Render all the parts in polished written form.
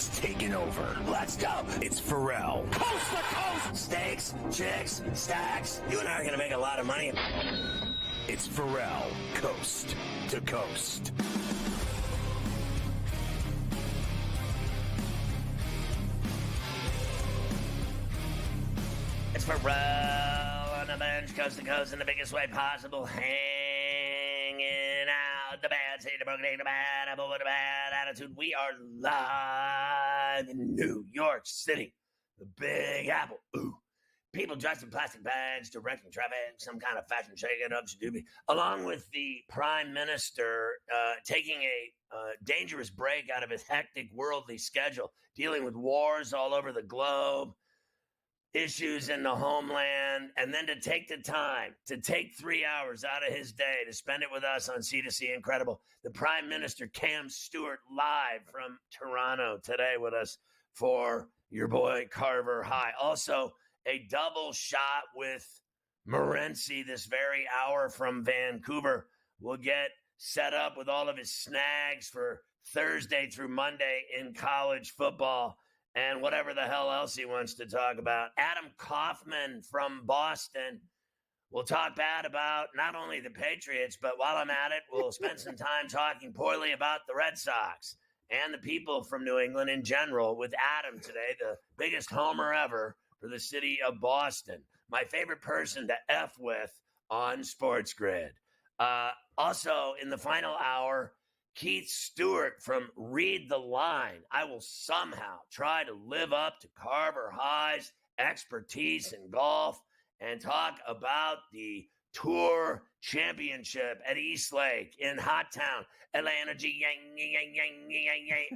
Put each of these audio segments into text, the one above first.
has taken over. Let's go. It's Ferrall. Coast to coast. Steaks, chicks, stacks. You and I are going to make a lot of money. It's Ferrall, coast to coast. It's Ferrall on the bench, coast to coast, in the biggest way possible, hanging out the bad seed, the broken egg, the bad apple with a bad attitude. We are live in New York City, the Big Apple. Ooh. People dressed in plastic bags, directing traffic, some kind of fashion shake-it-up, doobie, along with the Prime Minister taking a dangerous break out of his hectic worldly schedule, dealing with wars all over the globe, issues in the homeland, and then to take the time to take 3 hours out of his day to spend it with us on C2C Incredible. The Prime Minister, Cam Stewart, live from Toronto today with us for your boy Carver High. Also, a double shot with Morency this very hour from Vancouver. We'll get set up with all of his snags for Thursday through Monday in college football and whatever the hell else he wants to talk about. Adam Kaufman from Boston will talk bad about not only the Patriots, but while I'm at it, we'll spend some time talking poorly about the Red Sox and the people from New England in general with Adam today, the biggest homer ever for the city of Boston. My favorite person to F with on SportsGrid. Also, in the final hour, Keith Stewart from Read the Line. I will somehow try to live up to Carver High's expertise in golf and talk about the Tour Championship at East Lake in Hot Town, Atlanta.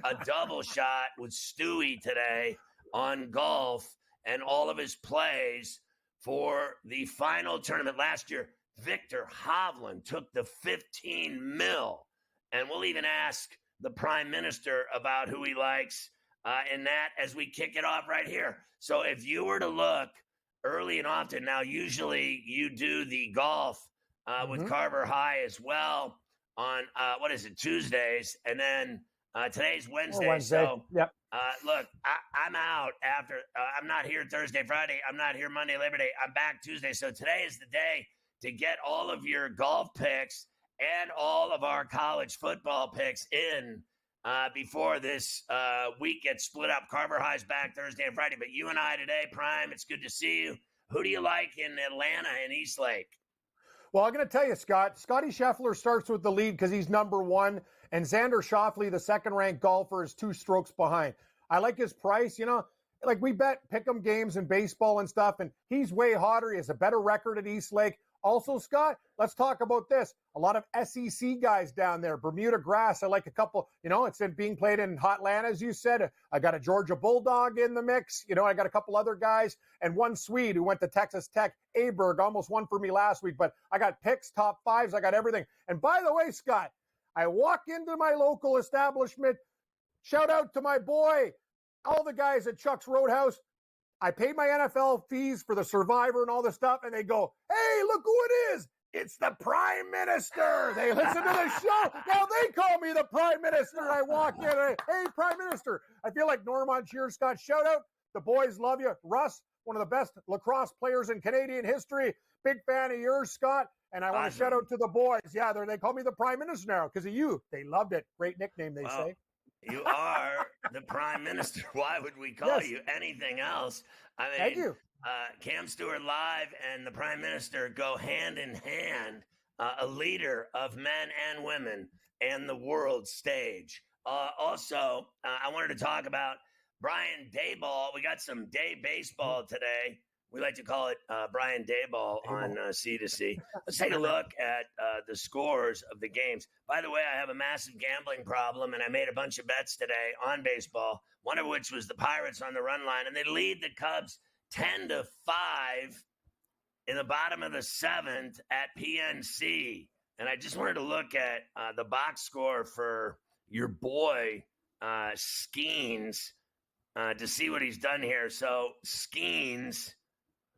A double shot with Stewie today on golf and all of his plays for the final tournament. Last year, Victor Hovland took the 15 mil. And we'll even ask the Prime Minister about who he likes in that as we kick it off right here. So if you were to look early and often, now usually you do the golf with Carver High as well on, Tuesdays. And then today's Wednesday. So, yep. Look, I'm out after. I'm not here Thursday, Friday. I'm not here Monday, Labor Day. I'm back Tuesday. So today is the day to get all of your golf picks and all of our college football picks in before this week gets split up. Carver High's back Thursday and Friday. But you and I today, Prime, it's good to see you. Who do you like in Atlanta and East Lake? Well, I'm going to tell you, Scott, Scotty Scheffler starts with the lead because he's number one, and Xander Schauffele, the second-ranked golfer, is 2 strokes behind. I like his price. You know, like we bet pick'em games in baseball and stuff, and he's way hotter. He has a better record at East Lake. Also, Scott, let's talk about this. A lot of SEC guys down there. Bermuda grass, I like a couple. You know, it's being played in Hotlanta, as you said. I got a Georgia Bulldog in the mix. You know, I got a couple other guys and one Swede who went to Texas Tech. Aberg almost won for me last week, but I got picks, top fives. I got everything. And by the way, Scott, I walk into my local establishment. Shout out to my boy, all the guys at Chuck's Roadhouse. I paid my NFL fees for the Survivor and all this stuff, and they go, hey, look who it is. It's the Prime Minister. They listen to the show. Now they call me the Prime Minister. I walk in, and hey, Prime Minister. I feel like Normand Cheers, Scott. Shout out. The boys love you. Russ, one of the best lacrosse players in Canadian history. Big fan of yours, Scott. And I want to shout out to the boys. Yeah, they call me the Prime Minister now because of you. They loved it. Great nickname, they say. You are the Prime Minister. Why would we call you anything else? I mean, thank you. Cam Stewart Live and the Prime Minister go hand in hand, a leader of men and women and the world stage. Also, I wanted to talk about Brian Dayball. We got some day baseball today. We like to call it Brian Dayball on C2C. Let's take a look at the scores of the games. By the way, I have a massive gambling problem, and I made a bunch of bets today on baseball, one of which was the Pirates on the run line, and they lead the Cubs 10-5 in the bottom of the 7th at PNC. And I just wanted to look at the box score for your boy Skeens to see what he's done here. So Skeens,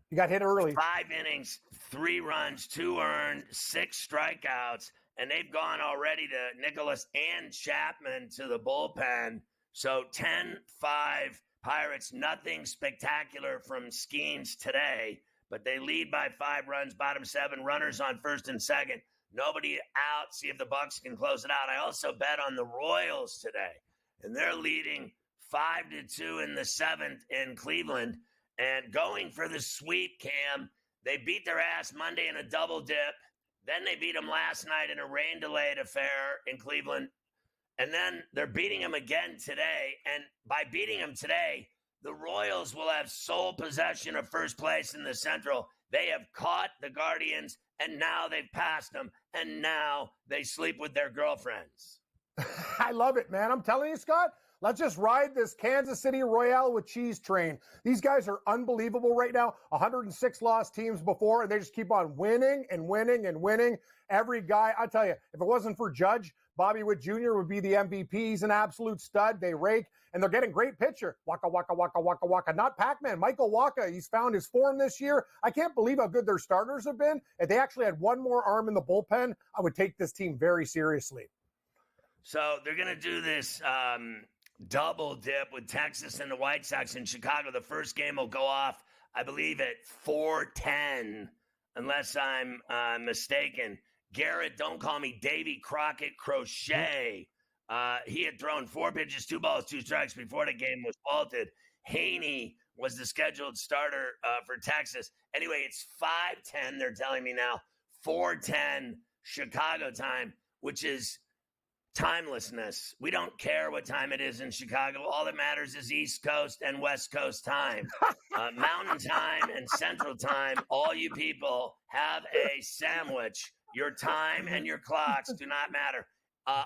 you got hit early. 5 innings, 3 runs, 2 earned, 6 strikeouts, and they've gone already to Nicholas and Chapman to the bullpen. So 10-5 Pirates, nothing spectacular from Skeens today, but they lead by 5 runs, bottom 7, runners on first and second. Nobody out. See if the Bucks can close it out. I also bet on the Royals today, and they're leading 5-2 in the 7th in Cleveland and going for the sweep, Cam. They beat their ass Monday in a double dip. Then they beat them last night in a rain-delayed affair in Cleveland. And then they're beating them again today. And by beating them today, the Royals will have sole possession of first place in the Central. They have caught the Guardians, and now they've passed them, and now they sleep with their girlfriends. I love it, man. I'm telling you, Scott, let's just ride this Kansas City Royale with cheese train. These guys are unbelievable right now. 106 lost teams before, and they just keep on winning and winning and winning. Every guy, I tell you, if it wasn't for Judge, Bobby Witt Jr. would be the MVP. He's an absolute stud. They rake, and they're getting great pitcher. Waka, waka, waka, waka, waka. Not Pac-Man, Michael Waka. He's found his form this year. I can't believe how good their starters have been. If they actually had one more arm in the bullpen, I would take this team very seriously. So they're going to do this double dip with Texas and the White Sox in Chicago. The first game will go off, I believe, at 4:10, unless I'm mistaken. Garrett, don't call me Davy Crockett Crochet. He had thrown 4 pitches, 2 balls, 2 strikes before the game was halted. Haney was the scheduled starter for Texas. Anyway, it's 5:10, they're telling me now, 4:10 Chicago time, which is timelessness. We don't care what time it is in Chicago. All that matters is East Coast and West Coast time. Mountain time and Central time, all you people have a sandwich. Your time and your clocks do not matter.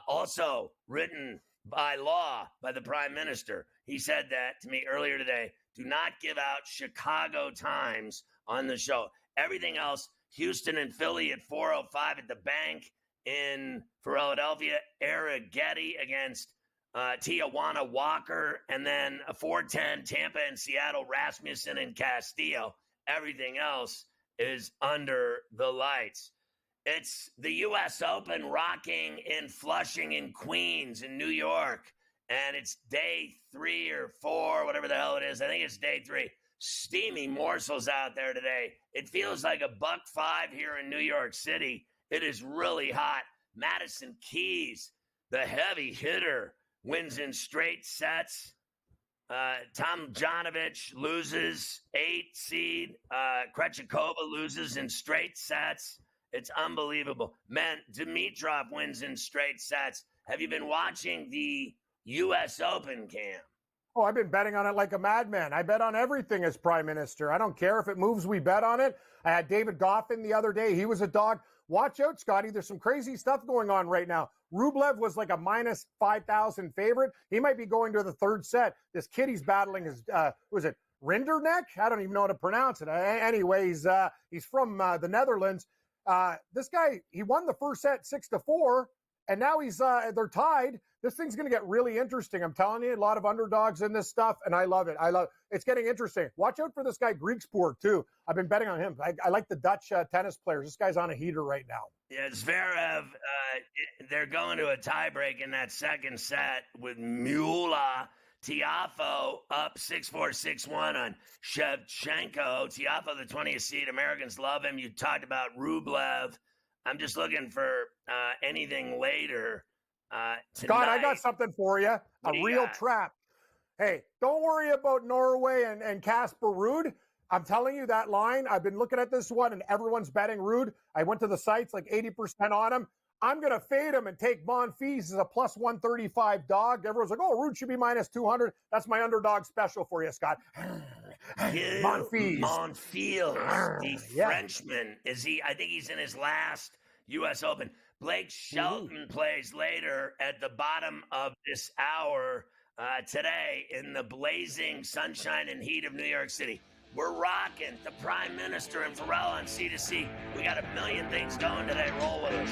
Also written by law by the Prime Minister. He said that to me earlier today. Do not give out Chicago times on the show. Everything else, Houston and Philly at 4:05 at the bank in Philadelphia. Arrighetti against Tijuana Walker. And then a 4:10 Tampa and Seattle, Rasmussen and Castillo. Everything else is under the lights. It's the U.S. Open rocking in Flushing in Queens in New York. And it's day 3 or 4, whatever the hell it is. I think it's day 3. Steamy morsels out there today. It feels like $105 here in New York City. It is really hot. Madison Keys, the heavy hitter, wins in straight sets. Tomljanovic loses 8 seed. Krejcikova loses in straight sets. It's unbelievable. Man, Dimitrov wins in straight sets. Have you been watching the U.S. Open, Cam? Oh, I've been betting on it like a madman. I bet on everything as Prime Minister. I don't care if it moves, we bet on it. I had David Goffin the other day. He was a dog. Watch out, Scotty. There's some crazy stuff going on right now. Rublev was like a minus 5,000 favorite. He might be going to the 3rd set. This kid he's battling is, was it Rinderknecht? I don't even know how to pronounce it. Anyways, he's from the Netherlands. This guy, he won the first set 6-4, and now they're tied. This thing's going to get really interesting. I'm telling you, a lot of underdogs in this stuff, and I love it. It's getting interesting. Watch out for this guy, Griekspoor, too. I've been betting on him. I like the Dutch tennis players. This guy's on a heater right now. Yeah, Zverev, they're going to a tiebreak in that second set with Mula. Tiafoe up 6-4, 6-1 on Shevchenko. Tiafoe, the 20th seed. Americans love him. You talked about Rublev. I'm just looking for anything later. Scott, I got something for you. A real trap. Hey, don't worry about Norway and Casper Ruud. I'm telling you that line. I've been looking at this one, and everyone's betting Ruud. I went to the sites, like 80% on him. I'm going to fade him and take Monfils as a plus 135 dog. Everyone's like, oh, Ruud should be minus 200. That's my underdog special for you, Scott. Monfils. Monfils, the Frenchman. Is he? I think he's in his last U.S. Open. Blake Shelton plays later at the bottom of this hour today in the blazing sunshine and heat of New York City. We're rocking the Prime Minister and Ferrall on C2C. We got a million things going today. Roll with us.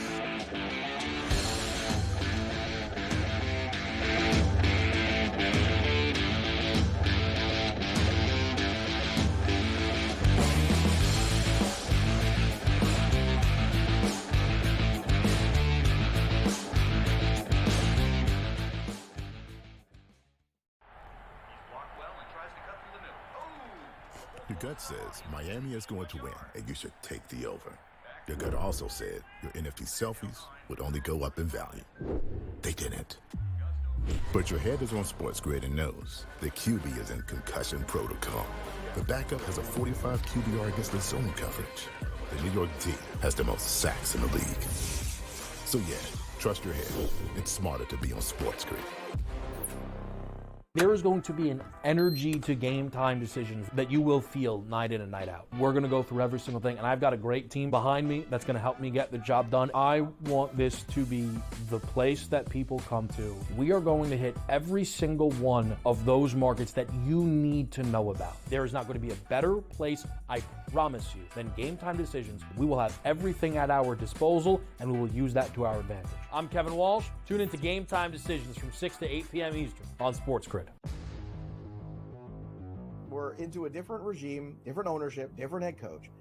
Your gut says Miami is going to win, and you should take the over. Your gut also said your NFT selfies would only go up in value. They didn't. But your head is on SportsGrid and knows the QB is in concussion protocol. The backup has a 45 QBR against the zone coverage. The New York D has the most sacks in the league. So yeah, trust your head. It's smarter to be on SportsGrid. There is going to be an energy to game time decisions that you will feel night in and night out. We're going to go through every single thing, and I've got a great team behind me that's going to help me get the job done. I want this to be the place that people come to. We are going to hit every single one of those markets that you need to know about. There is not going to be a better place, I promise you, than Game Time Decisions. We will have everything at our disposal, and we will use that to our advantage. I'm Kevin Walsh. Tune into Game Time Decisions from 6 to 8 p.m. Eastern on SportsGrid. We're into a different regime, different ownership, different head coach.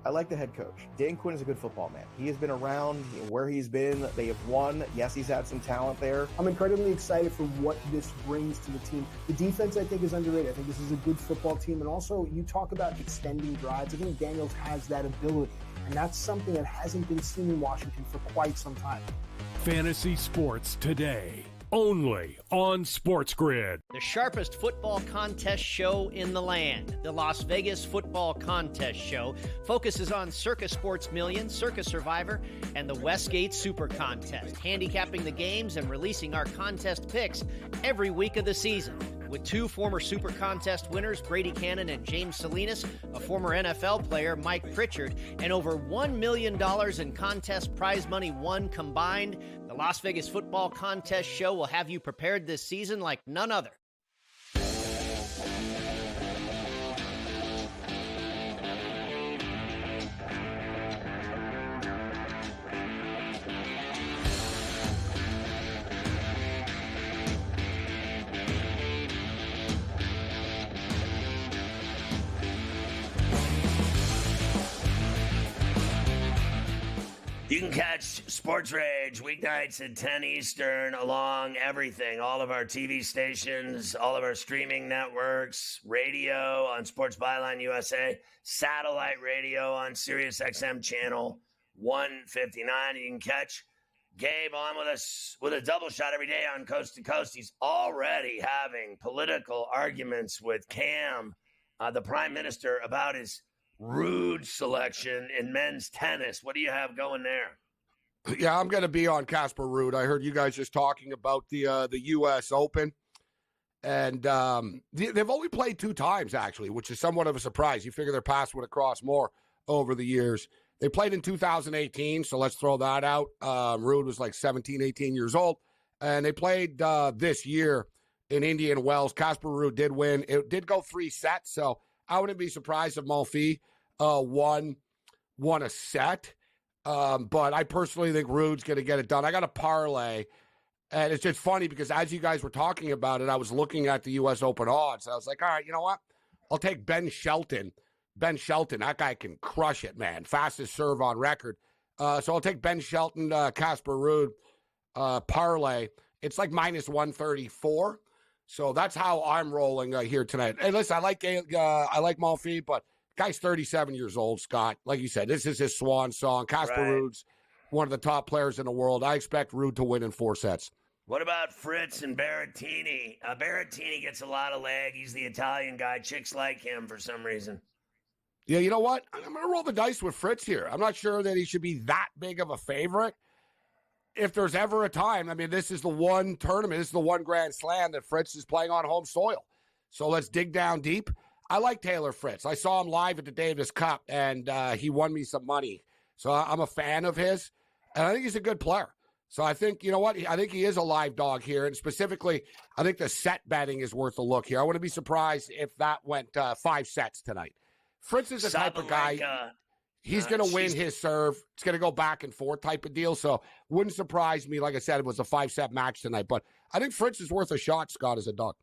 I like the head coach. Dan Quinn is a good football man. He has been around where he's been. They have won. Yes, he's had some talent there. I'm incredibly excited for what this brings to the team. The defense, I think, is underrated. I think this is a good football team. And also, you talk about extending drives. I think Daniels has that ability. And that's something that hasn't been seen in Washington for quite some time. Fantasy Sports Today, only on SportsGrid. The sharpest football contest show in the land, the Las Vegas Football Contest Show, focuses on Circus Sports Million, Circus Survivor, and the Westgate Super Contest, handicapping the games and releasing our contest picks every week of the season. With two former Super Contest winners, Brady Cannon and James Salinas, a former NFL player, Mike Pritchard, and over $1 million in contest prize money won combined, the Las Vegas Football Contest Show will have you prepared this season like none other. You can catch Sports Rage weeknights at 10 Eastern along everything. All of our TV stations, all of our streaming networks, radio on Sports Byline USA, satellite radio on Sirius XM channel 159. You can catch Gabe on with us with a double shot every day on Coast to Coast. He's already having political arguments with Cam, the Prime Minister, about his Rude selection in men's tennis. What do you have going there? Yeah, I'm going to be on Casper Ruud. I heard you guys just talking about the U.S. Open, and they've only played 2 times, actually, which is somewhat of a surprise. You figure their paths would have crossed more over the years. They played in 2018, so let's throw that out. Ruud was like 17, 18 years old, and they played this year in Indian Wells. Casper Ruud did win. It did go 3 sets, so I wouldn't be surprised if Malfi won a set. But I personally think Ruud's going to get it done. I got a parlay, and it's just funny because as you guys were talking about it, I was looking at the U.S. Open odds. I was like, all right, you know what? I'll take Ben Shelton. Ben Shelton, that guy can crush it, man. Fastest serve on record. So I'll take Ben Shelton, Casper Ruud parlay. It's like minus 134. So that's how I'm rolling here tonight. Hey, listen, I like Malfi, but guy's 37 years old, Scott. Like you said, this is his swan song. Casper Ruud's one of the top players in the world. I expect Ruud to win in 4 sets. What about Fritz and Berrettini? Berrettini gets a lot of leg. He's the Italian guy. Chicks like him for some reason. Yeah, you know what? I'm going to roll the dice with Fritz here. I'm not sure that he should be that big of a favorite. If there's ever a time, I mean, this is the one tournament, this is the one Grand Slam that Fritz is playing on home soil. So let's dig down deep. I like Taylor Fritz. I saw him live at the Davis Cup, and he won me some money. So I'm a fan of his, and I think he's a good player. So I think, you know what, I think he is a live dog here, and specifically, I think the set betting is worth a look here. I wouldn't be surprised if that went 5 sets tonight. Fritz is the type of guy... He's going to win his serve. It's going to go back and forth type of deal. So wouldn't surprise me. Like I said, it was a 5-set match tonight. But I think Fritz is worth a shot, Scott, as a dog.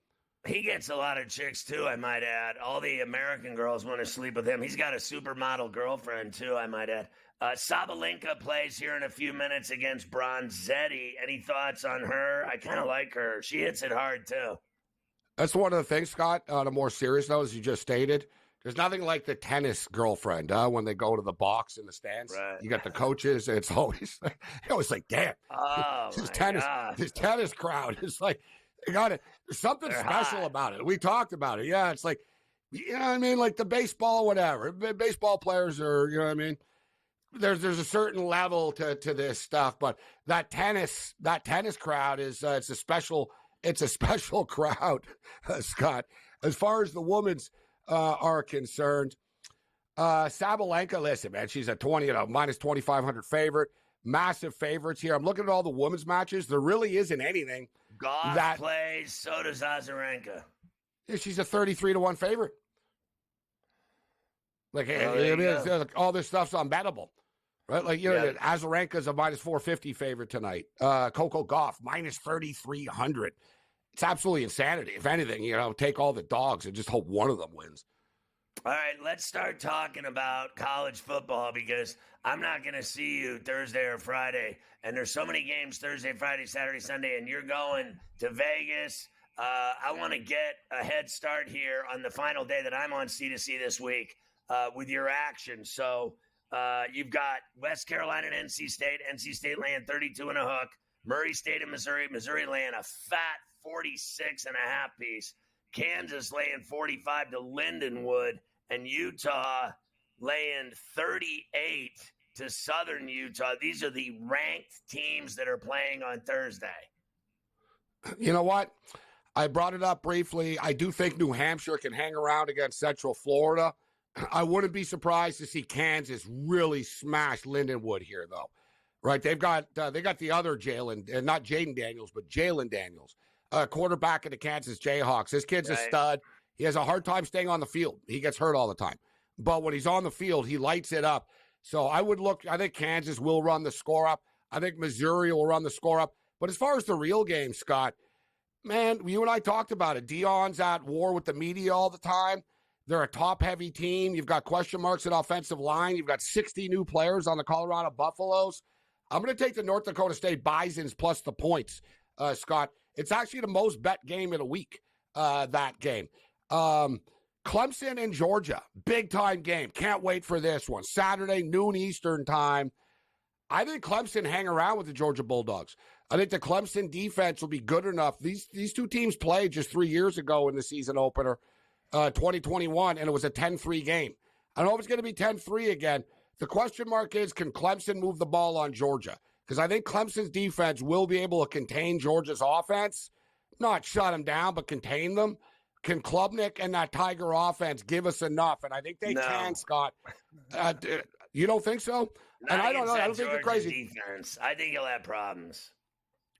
He gets a lot of chicks, too, I might add. All the American girls want to sleep with him. He's got a supermodel girlfriend, too, I might add. Sabalenka plays here in a few minutes against Bronzetti. Any thoughts on her? I kind of like her. She hits it hard, too. That's one of the things, Scott, on a more serious note, as you just stated. There's nothing like the tennis girlfriend when they go to the box in the stands. Right. You got the coaches. It's always like, damn, Oh, this God. tennis crowd is like, they got it. There's something They're special hot. about it. We talked about it. Yeah, it's like, you know what I mean? Like the baseball, whatever. Baseball players are, you know what I mean? There's a certain level to this stuff, but that tennis crowd is it's a special crowd, Scott. As far as the women's are concerned, Sabalenka, listen, man, she's a minus 2,500 favorite. Massive favorites here. I'm looking at all the women's matches. There really isn't anything. Goff plays, so does Azarenka. Yeah, she's a 33-1 favorite. Like, all this stuff's unbettable, right? Like, Azarenka's a minus 450 favorite tonight. Coco Gauff, minus 3,300. It's absolutely insanity. If anything, take all the dogs and just hope one of them wins. All right, let's start talking about college football because I'm not going to see you Thursday or Friday. And there's so many games Thursday, Friday, Saturday, Sunday, and you're going to Vegas. I want to get a head start here on the final day that I'm on C2C this week with your action. So you've got West Carolina and NC State. NC State laying 32 and a hook. Murray State and Missouri. Missouri laying a fat 46 and a half piece. Kansas laying 45 to Lindenwood, and Utah laying 38 to Southern Utah. These are the ranked teams that are playing on Thursday. You know what? I brought it up briefly. I do think New Hampshire can hang around against Central Florida. I wouldn't be surprised to see Kansas really smash Lindenwood here, though. Right? They got the other Jalen, not Jaden Daniels, but Jalen Daniels. Quarterback of the Kansas Jayhawks. This kid's a stud. He has a hard time staying on the field. He gets hurt all the time. But when he's on the field, he lights it up. So I think Kansas will run the score up. I think Missouri will run the score up. But as far as the real game, Scott, man, you and I talked about it. Deion's at war with the media all the time. They're a top-heavy team. You've got question marks at offensive line. You've got 60 new players on the Colorado Buffaloes. I'm going to take the North Dakota State Bisons plus the points, Scott. It's actually the most bet game of the week, that game. Clemson and Georgia, big-time game. Can't wait for this one. Saturday, noon Eastern time. I think Clemson hang around with the Georgia Bulldogs. I think the Clemson defense will be good enough. These two teams played just 3 years ago in the season opener, 2021, and it was a 10-3 game. I don't know if it's going to be 10-3 again. The question mark is, can Clemson move the ball on Georgia? Because I think Clemson's defense will be able to contain Georgia's offense. Not shut them down, but contain them. Can Klubnik and that Tiger offense give us enough? And I think they can, Scott. You don't think so? Not and I don't know. I don't think Georgia's they're crazy. Defense. I think he'll have problems.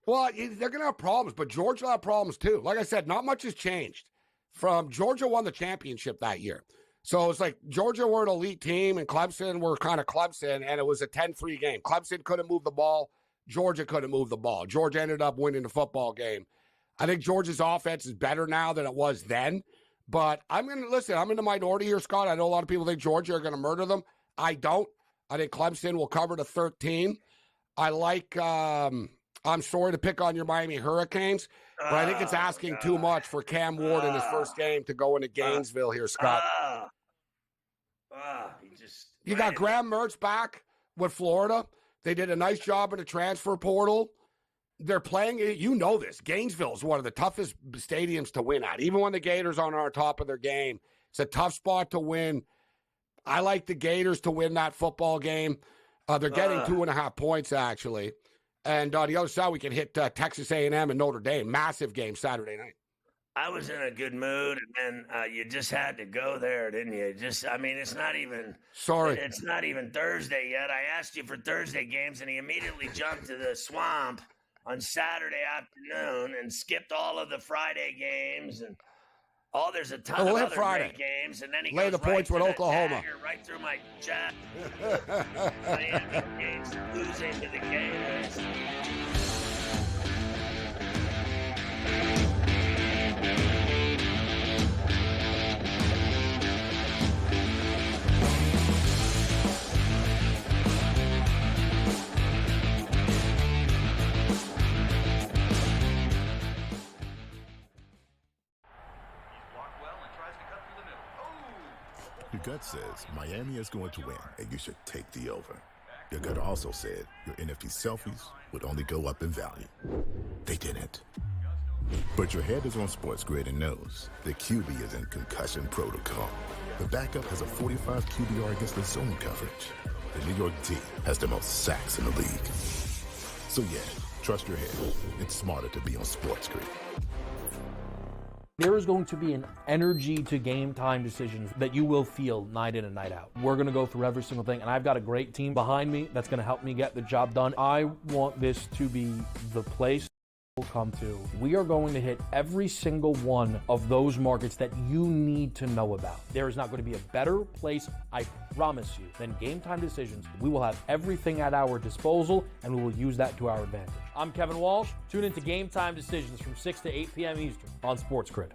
Well, they're going to have problems, but Georgia will have problems too. Like I said, not much has changed. From Georgia won the championship that year. So it's like Georgia were an elite team and Clemson were kind of Clemson, and it was a 10-3 game. Clemson couldn't move the ball. Georgia couldn't move the ball. Georgia ended up winning the football game. I think Georgia's offense is better now than it was then. But I'm in the minority here, Scott. I know a lot of people think Georgia are going to murder them. I don't. I think Clemson will cover the 13. I like, I'm sorry to pick on your Miami Hurricanes, but I think it's asking too much for Cam Ward in his first game to go into Gainesville here, Scott. You got Graham Mertz back with Florida. They did a nice job in the transfer portal. They're playing, you know this, Gainesville is one of the toughest stadiums to win at. Even when the Gators aren't on top of their game, it's a tough spot to win. I like the Gators to win that football game. They're getting 2.5 points, actually. And on the other side, we can hit Texas A&M and Notre Dame. Massive game Saturday night. I was in a good mood, and then you just had to go there, didn't you? It's not even. Sorry. It's not even Thursday yet. I asked you for Thursday games, and he immediately jumped to the swamp on Saturday afternoon and skipped all of the Friday games. And there's a ton of other great games. And then he lay goes the points with Oklahoma. Right through my chat. Miami games losing to the Gators. Your gut says Miami is going to win, and you should take the over. Your gut also said your NFT selfies would only go up in value. They didn't. But your head is on SportsGrid and knows the QB is in concussion protocol. The backup has a 45 QBR against the zone coverage. The New York D has the most sacks in the league. So yeah, trust your head. It's smarter to be on SportsGrid. There is going to be an energy to game time decisions that you will feel night in and night out. We're going to go through every single thing, and I've got a great team behind me that's going to help me get the job done. I want this to be the place we'll come to. We are going to hit every single one of those markets that you need to know about. There is not going to be a better place, I promise you, than Game Time Decisions. We will have everything at our disposal, and we will use that to our advantage. I'm Kevin Walsh. Tune into Game Time Decisions from 6 to 8 p.m. Eastern on SportsGrid.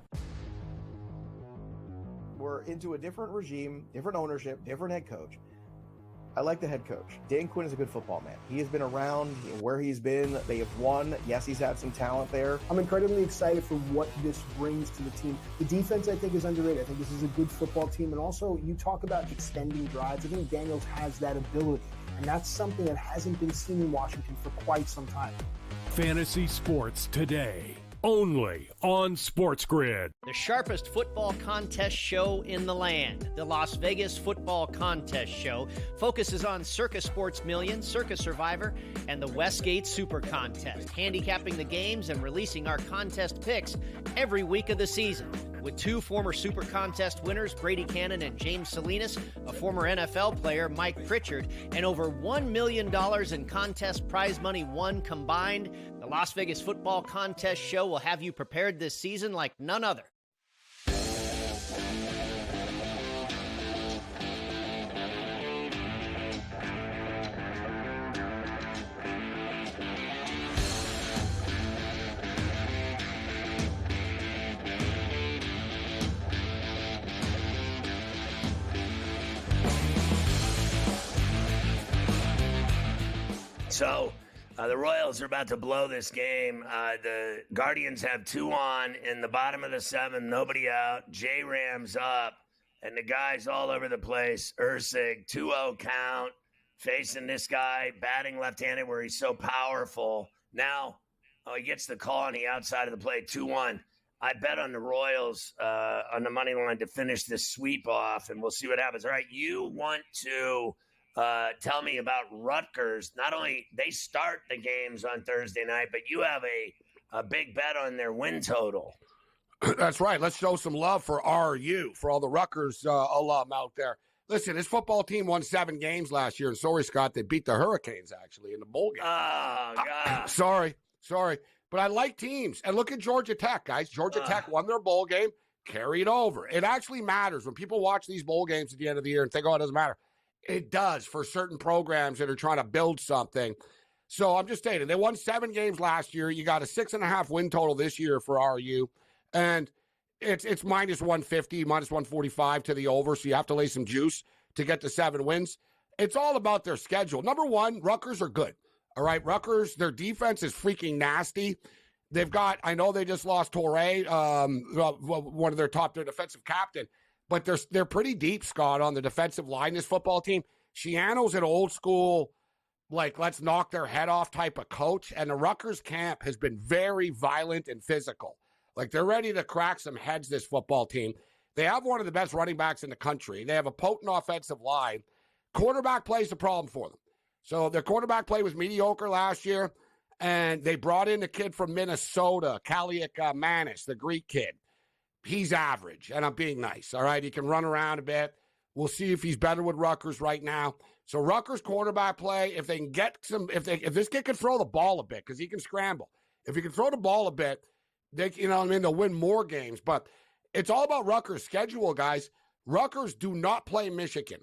We're into a different regime, different ownership, different head coach. I like the head coach. Dan Quinn is a good football man. He has been around where he's been. They have won. Yes, he's had some talent there. I'm incredibly excited for what this brings to the team. The defense, I think, is underrated. I think this is a good football team. And also, you talk about extending drives. I think Daniels has that ability. And that's something that hasn't been seen in Washington for quite some time. Fantasy Sports Today, only on SportsGrid. The sharpest football contest show in the land, the Las Vegas Football Contest Show, focuses on Circa Sports Million, Circa Survivor, and the Westgate Super Contest, handicapping the games and releasing our contest picks every week of the season. With two former Super Contest winners, Brady Cannon and James Salinas, a former NFL player, Mike Pritchard, and over $1 million in contest prize money won combined, the Las Vegas Football Contest Show will have you prepared this season like none other. So, the Royals are about to blow this game. The Guardians have 2 on in the bottom of the 7th, nobody out. J-Ram's up, and the guy's all over the place. Ursig, 2-0 count, facing this guy, batting left-handed where he's so powerful. Now, he gets the call on the outside of the plate, 2-1. I bet on the Royals on the money line to finish this sweep off, and we'll see what happens. All right, you want to tell me about Rutgers. Not only they start the games on Thursday night, but you have a big bet on their win total. That's right. Let's show some love for RU, for all the Rutgers alum out there. Listen, this football team won 7 games last year, and sorry, Scott, they beat the Hurricanes, actually, in the bowl game. Oh, God. Sorry. But I like teams. And look at Georgia Tech, guys. Georgia Tech won their bowl game, carried over. It actually matters when people watch these bowl games at the end of the year and think, oh, it doesn't matter. It does for certain programs that are trying to build something. So I'm just stating, they won 7 games last year. You got a 6.5 win total this year for RU. And it's minus 150, minus 145 to the over. So you have to lay some juice to get to 7 wins. It's all about their schedule. Number one, Rutgers are good. All right, Rutgers, their defense is freaking nasty. They've got, I know they just lost Torrey, one of their defensive captain. But they're pretty deep, Scott, on the defensive line, this football team. Shiano's an old school, like, let's knock their head off type of coach. And the Rutgers camp has been very violent and physical. Like, they're ready to crack some heads, this football team. They have one of the best running backs in the country. They have a potent offensive line. Quarterback play is the problem for them. So their quarterback play was mediocre last year. And they brought in a kid from Minnesota, Kaliak Manis, the Greek kid. He's average, and I'm being nice, all right? He can run around a bit. We'll see if he's better with Rutgers right now. So Rutgers quarterback play, if they can get some, if this kid can throw the ball a bit, because he can scramble. If he can throw the ball a bit, they'll win more games. But it's all about Rutgers' schedule, guys. Rutgers do not play Michigan.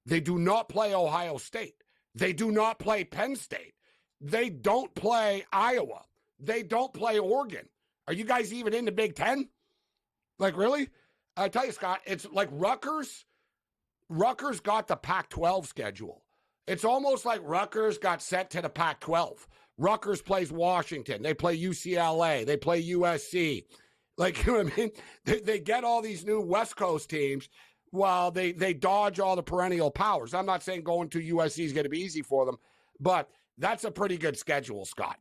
They do not play Ohio State. They do not play Penn State. They don't play Iowa. They don't play Oregon. Are you guys even in the Big Ten? Like, really? I tell you, Scott, it's like Rutgers got the Pac-12 schedule. It's almost like Rutgers got sent to the Pac-12. Rutgers plays Washington. They play UCLA. They play USC. Like, you know what I mean? They get all these new West Coast teams. Well, they dodge all the perennial powers. I'm not saying going to USC is going to be easy for them, but that's a pretty good schedule, Scott.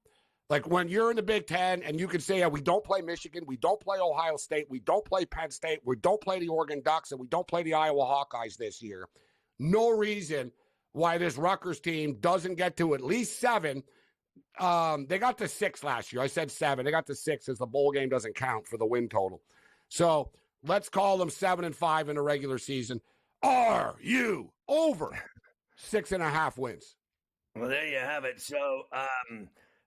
Like when you're in the Big Ten and you can say, we don't play Michigan, we don't play Ohio State, we don't play Penn State, we don't play the Oregon Ducks, and we don't play the Iowa Hawkeyes this year. No reason why this Rutgers team doesn't get to at least 7. They got to 6 last year. I said 7. They got to 6 as the bowl game doesn't count for the win total. So let's call them 7-5 in the regular season. Are you over 6.5 wins? Well, there you have it. So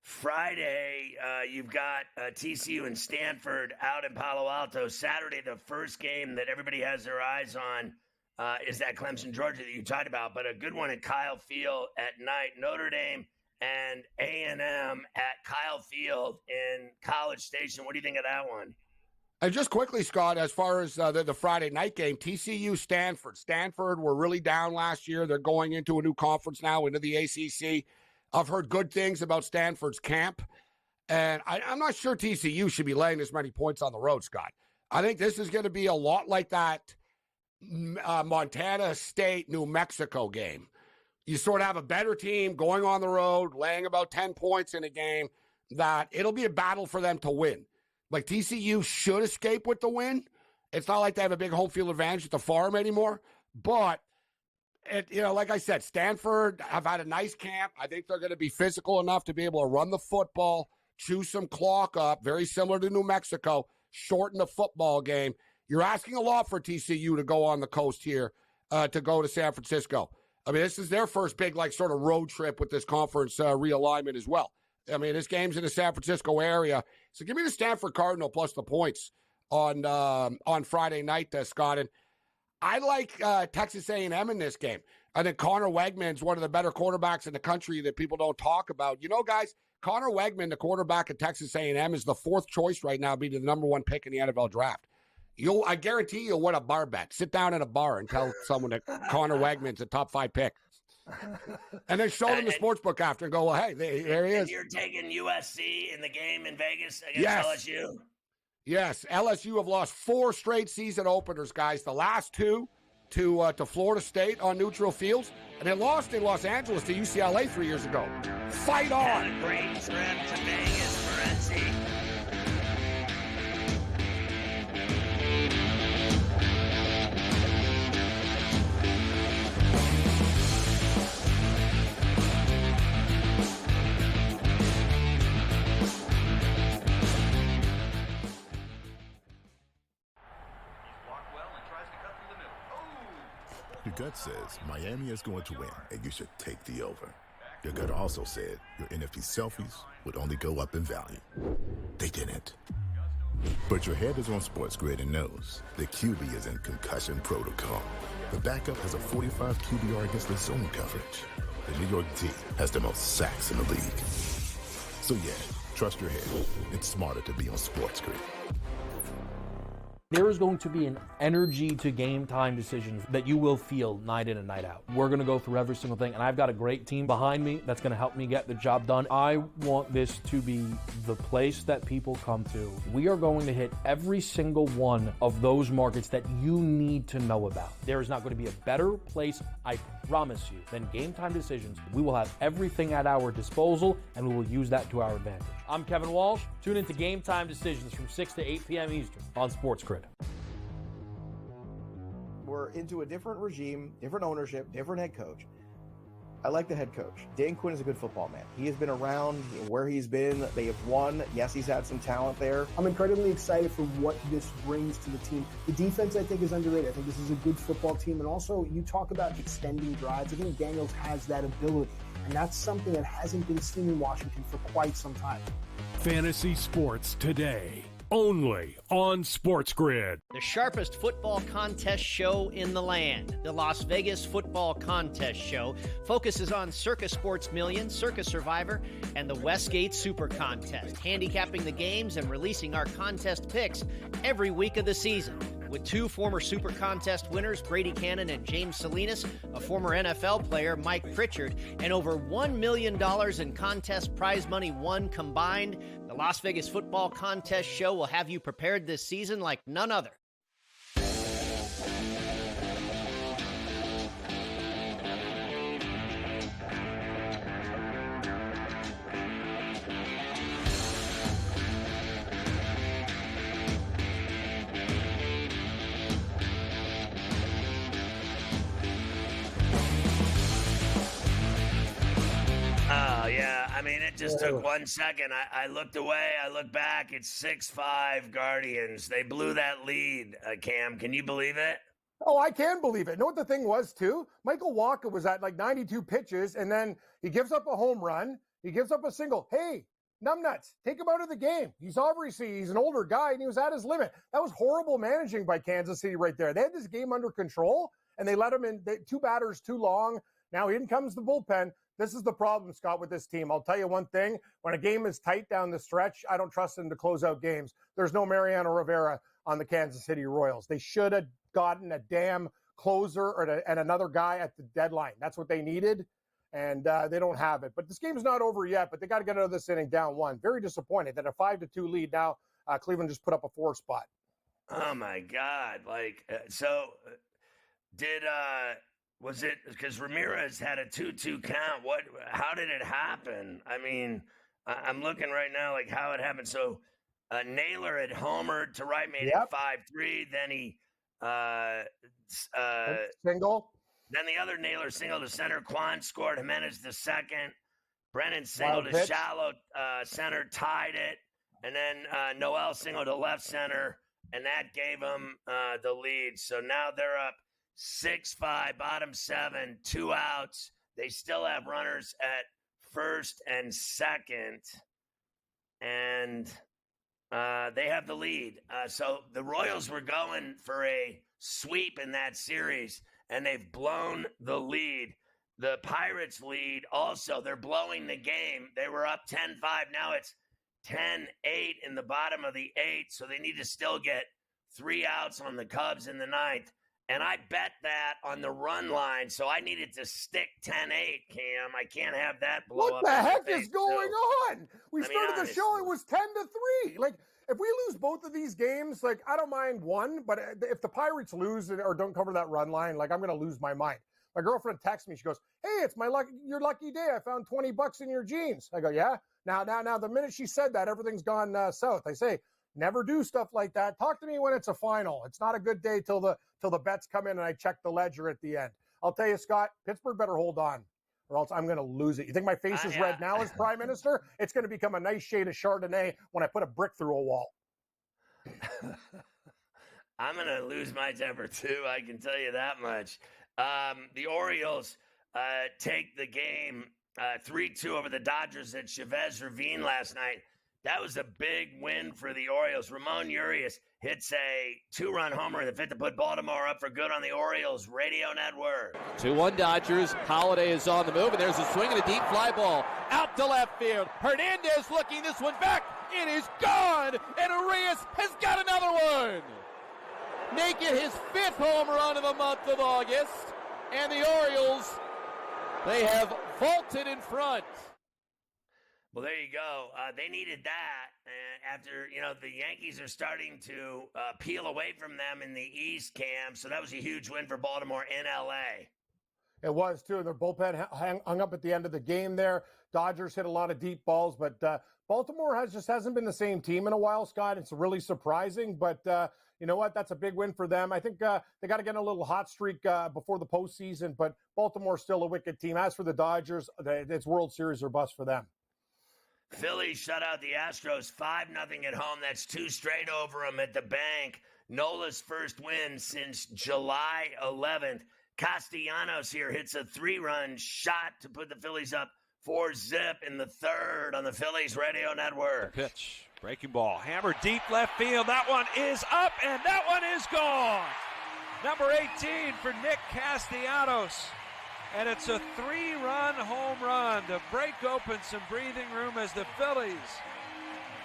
Friday, you've got TCU and Stanford out in Palo Alto. Saturday, the first game that everybody has their eyes on is that Clemson, Georgia that you talked about, but a good one at Kyle Field at night. Notre Dame and A&M at Kyle Field in College Station. What do you think of that one? And just quickly, Scott, as far as the Friday night game, TCU, Stanford. Stanford were really down last year. They're going into a new conference now, into the ACC. I've heard good things about Stanford's camp, and I'm not sure TCU should be laying this many points on the road, Scott. I think this is going to be a lot like that Montana State, New Mexico game. You sort of have a better team going on the road, laying about 10 points in a game that it'll be a battle for them to win. Like TCU should escape with the win. It's not like they have a big home field advantage at the Farm anymore. But, like I said, Stanford have had a nice camp. I think they're going to be physical enough to be able to run the football, chew some clock up, very similar to New Mexico, shorten the football game. You're asking a lot for TCU to go on the coast here, to go to San Francisco. I mean, this is their first big, sort of road trip with this conference realignment as well. I mean, this game's in the San Francisco area. So give me the Stanford Cardinal plus the points on Friday night, Scott. And I like Texas A&M in this game. I think Connor Wegman's one of the better quarterbacks in the country that people don't talk about. You know, guys, Connor Wegman, the quarterback at Texas A&M, is the 4th choice right now, being the number 1 pick in the NFL draft. I guarantee you'll win a bar bet. Sit down in a bar and tell someone that Connor Wegman's a top 5 pick. And then show them the sportsbook after and go, well, hey, there he is. You're taking USC in the game in Vegas against LSU? Yes, LSU have lost 4 straight season openers, guys. The last 2 to Florida State on neutral fields, and they lost in Los Angeles to UCLA 3 years ago. Fight on! Had a great trip to Vegas, Morency. Your gut says Miami is going to win, and you should take the over. Your gut also said your NFT selfies would only go up in value. They didn't. But your head is on SportsGrid and knows the QB is in concussion protocol. The backup has a 45 QBR against the zone coverage. The New York team has the most sacks in the league. So yeah, trust your head. It's smarter to be on SportsGrid. There is going to be an energy to game time decisions that you will feel night in and night out. We're going to go through every single thing, and I've got a great team behind me that's going to help me get the job done. I want this to be the place that people come to. We are going to hit every single one of those markets that you need to know about. There is not going to be a better place, I promise you, than Game Time Decisions. We will have everything at our disposal, and we will use that to our advantage. I'm Kevin Walsh. Tune into Game Time Decisions from 6 to 8 p.m. Eastern on SportsGrid. We're into a different regime, different ownership, different head coach. I like the head coach. Dan Quinn is a good football man. He has been around where he's been. They have won. Yes, he's had some talent there. I'm incredibly excited for what this brings to the team. The defense, I think, is underrated. I think this is a good football team. And also, you talk about extending drives. I think Daniels has that ability. And that's something that hasn't been seen in Washington for quite some time. Fantasy Sports Today, only on SportsGrid. The sharpest football contest show in the land, the Las Vegas Football Contest Show, focuses on Circa Sports Million, Circa Survivor, and the Westgate Super Contest, handicapping the games and releasing our contest picks every week of the season. With 2 former Super Contest winners, Brady Cannon and James Salinas, a former NFL player, Mike Pritchard, and over $1 million in contest prize money won combined, the Las Vegas Football Contest Show will have you prepared this season like none other. just took 1 second. I looked away. I looked back. It's 6-5 Guardians. They blew that lead, Cam. Can you believe it? Oh, I can believe it. You know what the thing was, too? Michael Wacha was at like 92 pitches, and then he gives up a home run. He gives up a single. Hey, numbnuts, take him out of the game. He's an older guy, and he was at his limit. That was horrible managing by Kansas City right there. They had this game under control, and they let him in 2 batters too long. Now in comes the bullpen. This is the problem, Scott, with this team. I'll tell you one thing. When a game is tight down the stretch, I don't trust them to close out games. There's no Mariano Rivera on the Kansas City Royals. They should have gotten a damn closer and another guy at the deadline. That's what they needed, and they don't have it. But this game's not over yet, but they got to get out of this inning down 1. Very disappointed that a 5-2 lead now, Cleveland just put up a 4 spot. Oh, my God. Was it because Ramirez had a 2-2 count? How did it happen? I mean, I'm looking right now like how it happened. So Naylor had homered to right, made it 5-3. Then he single. Then the other Naylor single to center. Quan scored. Jimenez the second. Brennan single to shallow center, tied it. And then Noel single to left center, and that gave them the lead. So now they're up 6-5, bottom 7, 2 outs. They still have runners at first and second, and they have the lead. So the Royals were going for a sweep in that series, and they've blown the lead. The Pirates lead also. They're blowing the game. They were up 10-5. Now it's 10-8 in the bottom of the 8th, so they need to still get 3 outs on the Cubs in the 9th. And I bet that on the run line, so I needed to stick 10-8, Cam. I can't have that blow up. What the heck is going on? We started the show, it was 10-3. Like, if we lose both of these games, like, I don't mind one, but if the Pirates lose or don't cover that run line, like, I'm going to lose my mind. My girlfriend texts me. She goes, "Hey, it's your lucky day. I found $20 in your jeans." I go, "Yeah." Now, the minute she said that, everything's gone south. I say, never do stuff like that. Talk to me when it's a final. It's not a good day till the bets come in and I check the ledger at the end. I'll tell you, Scott, Pittsburgh better hold on or else I'm going to lose it. You think my face is red now as prime minister? It's going to become a nice shade of Chardonnay when I put a brick through a wall. I'm going to lose my temper too. I can tell you that much. The Orioles take the game 3-2 over the Dodgers at Chavez Ravine last night. That was a big win for the Orioles. Ramon Urias hits a 2-run homer in the 5th to put Baltimore up for good on the Orioles Radio Network. 2-1 Dodgers. Holiday is on the move, and there's a swing and a deep fly ball out to left field. Hernandez looking this one back. It is gone, and Urias has got another one. Make it his 5th home run of the month of August, and the Orioles, they have vaulted in front. Well, there you go. They needed that after, the Yankees are starting to peel away from them in the East, Cam. So that was a huge win for Baltimore in L.A. It was, too. Their bullpen hung up at the end of the game there. Dodgers hit a lot of deep balls, but Baltimore hasn't been the same team in a while, Scott. It's really surprising, but you know what? That's a big win for them. I think they got to get a little hot streak before the postseason, but Baltimore's still a wicked team. As for the Dodgers, it's World Series or bust for them. Phillies shut out the Astros 5-0 at home. That's 2 straight over them at the bank. Nola's first win since July 11th. Castellanos here hits a 3-run shot to put the Phillies up 4-zip in the 3rd on the Phillies Radio Network. The pitch, breaking ball, hammered deep left field. That one is up, and that one is gone. Number 18 for Nick Castellanos. And it's a 3-run home run to break open some breathing room as the Phillies